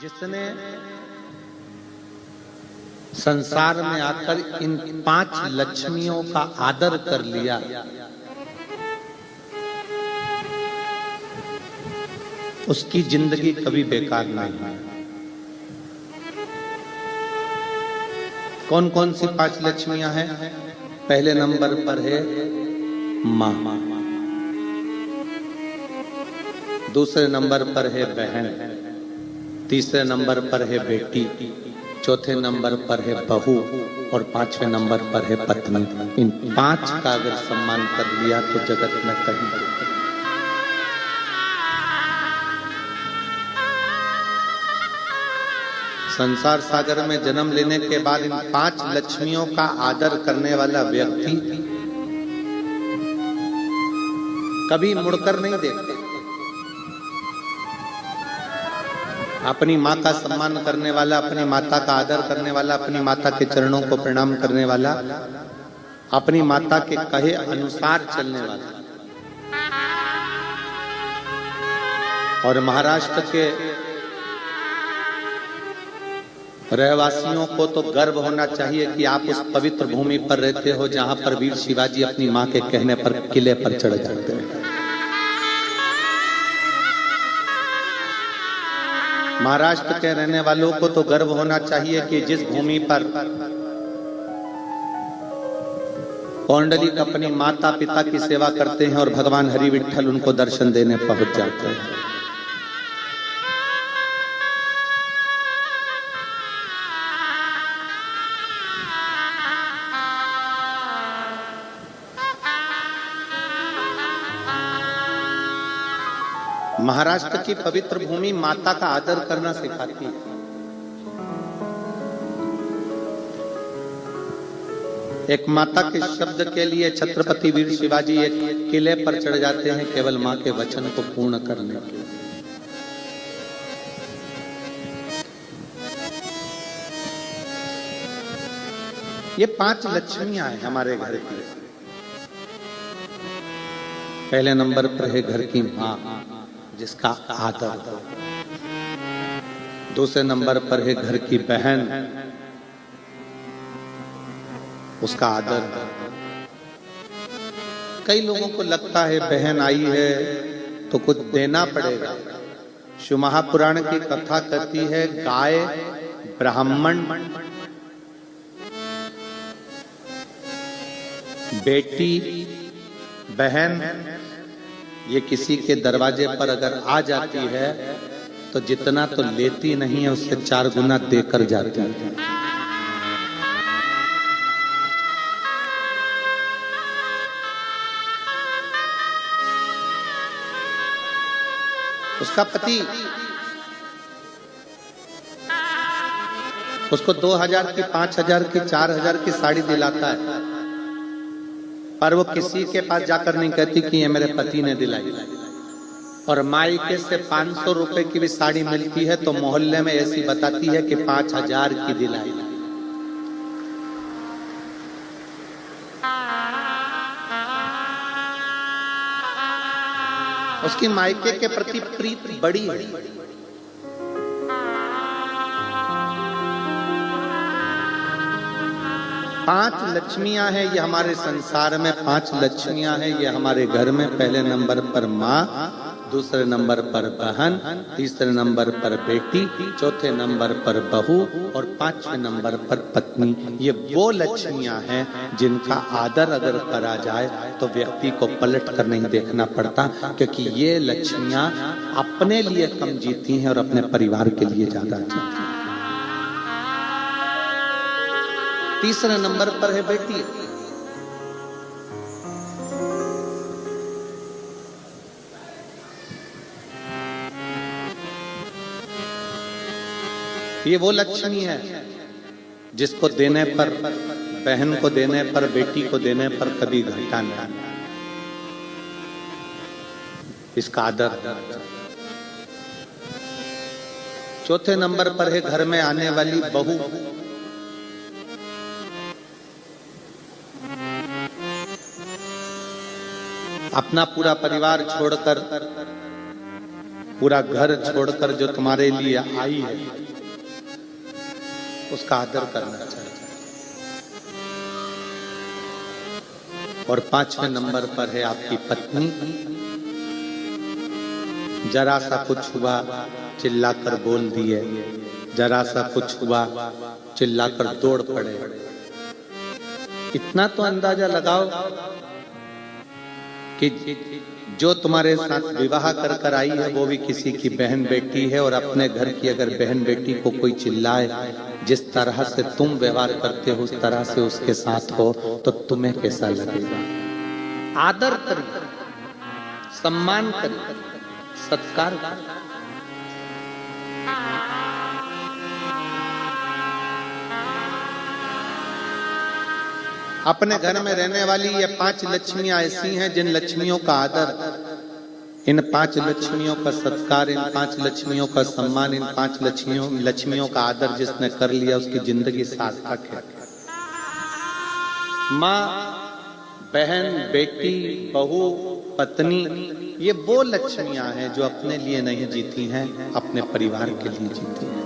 जिसने संसार में आकर इन 5 लक्ष्मियों का आदर कर लिया, उसकी जिंदगी कभी बेकार नहीं है। कौन कौन सी 5 लक्ष्मियां हैं? पहले नंबर पर है मां, दूसरे नंबर पर है बहन, तीसरे नंबर पर है बेटी, चौथे नंबर पर है बहू और 5वें नंबर पर है पत्नी। इन 5 का अगर सम्मान कर लिया तो जगत में कहीं संसार सागर में जन्म लेने के बाद इन 5 लक्ष्मियों का आदर करने वाला व्यक्ति कभी मुड़कर नहीं देखते। अपनी माँ का सम्मान करने वाला, अपनी माता का आदर करने वाला, अपनी माता के चरणों को प्रणाम करने वाला, अपनी माता के कहे अनुसार चलने वाला। और महाराष्ट्र के रहवासियों को तो गर्व होना चाहिए कि आप उस पवित्र भूमि पर रहते हो जहां पर वीर शिवाजी अपनी मां के कहने पर किले पर चढ़ जाते हैं। महाराष्ट्र के रहने वालों को तो गर्व होना चाहिए कि जिस भूमि पर पौंडलिक अपनी माता पिता की सेवा करते हैं और भगवान हरि विठ्ठल उनको दर्शन देने पहुंच जाते हैं। महाराष्ट्र की पवित्र भूमि माता का आदर करना सिखाती है। एक माता के शब्द के लिए छत्रपति वीर शिवाजी एक किले पर चढ़ जाते हैं केवल मां के वचन को पूर्ण करने के लिए। ये 5 लक्ष्मियां हैं हमारे घर की। पहले नंबर पर है घर की मां जिसका आदर, दूसरे नंबर पर है घर की बहन, उसका आदर। कई लोगों को लगता है बहन आई है तो कुछ देना पड़ेगा। शिव महापुराण की कथा कहती है गाय, ब्राह्मण, बेटी, बहन ये किसी के दरवाजे पर अगर आ जाती है तो जितना तो लेती नहीं है उससे 4 गुना देकर जाती है। उसका पति उसको 2000 की, 5000 की, 4000 की साड़ी दिलाता है, पर वो किसी के पास जाकर नहीं कहती कि ये मेरे पति ने दिलाई। और मायके से 500 रुपए की भी साड़ी मिलती है तो मोहल्ले में ऐसी बताती है कि 5000 की दिलाई। उसकी मायके के प्रति प्रीत बड़ी है। पांच लक्ष्मियां हैं ये हमारे संसार में, 5 लक्ष्मियां हैं ये हमारे घर में। पहले नंबर पर माँ, दूसरे नंबर पर बहन, तीसरे नंबर पर बेटी, चौथे नंबर पर बहू और 5वें नंबर पर पत्नी। ये वो लक्ष्मियां हैं जिनका आदर अगर करा जाए तो व्यक्ति को पलट कर नहीं देखना पड़ता, क्योंकि ये लक्ष्मियां अपने लिए कम जीती हैं और अपने परिवार के लिए ज्यादा जीती हैं। तीसरे नंबर पर है बेटी। ये वो लक्ष्मी है जिसको देने पर, बहन को देने पर, बेटी को देने पर कभी घाटा नहीं। इसका आदर। चौथे नंबर पर है घर में आने वाली बहू। अपना पूरा परिवार छोड़कर पूरा घर छोड़कर जो तुम्हारे लिए आई है उसका आदर करना चाहिए। और 5वें नंबर पर है आपकी पत्नी। जरा सा कुछ हुआ चिल्लाकर बोल दिए, जरा सा कुछ हुआ चिल्लाकर दौड़ पड़े। इतना तो अंदाजा लगाओ कि जो तुम्हारे साथ विवाह कर कर आई है वो भी किसी की बहन बेटी है, और अपने घर की अगर बहन बेटी को कोई चिल्लाए, जिस तरह से तुम व्यवहार करते हो उस तरह से उसके साथ हो तो तुम्हें कैसा लगेगा? आदर करिए, सम्मान करिए, सत्कार करिए। अपने घर में रहने वाली ये 5 लक्ष्मियां ऐसी हैं जिन लक्ष्मियों का आदर, इन 5 लक्ष्मियों का सत्कार, इन 5 लक्ष्मियों का सम्मान, इन 5 लक्ष्मियों का आदर जिसने कर लिया उसकी जिंदगी सार्थक है। माँ, बहन, बेटी, बहू, पत्नी, ये वो लक्ष्मियां हैं जो अपने लिए नहीं जीती हैं, अपने परिवार के लिए जीती हैं।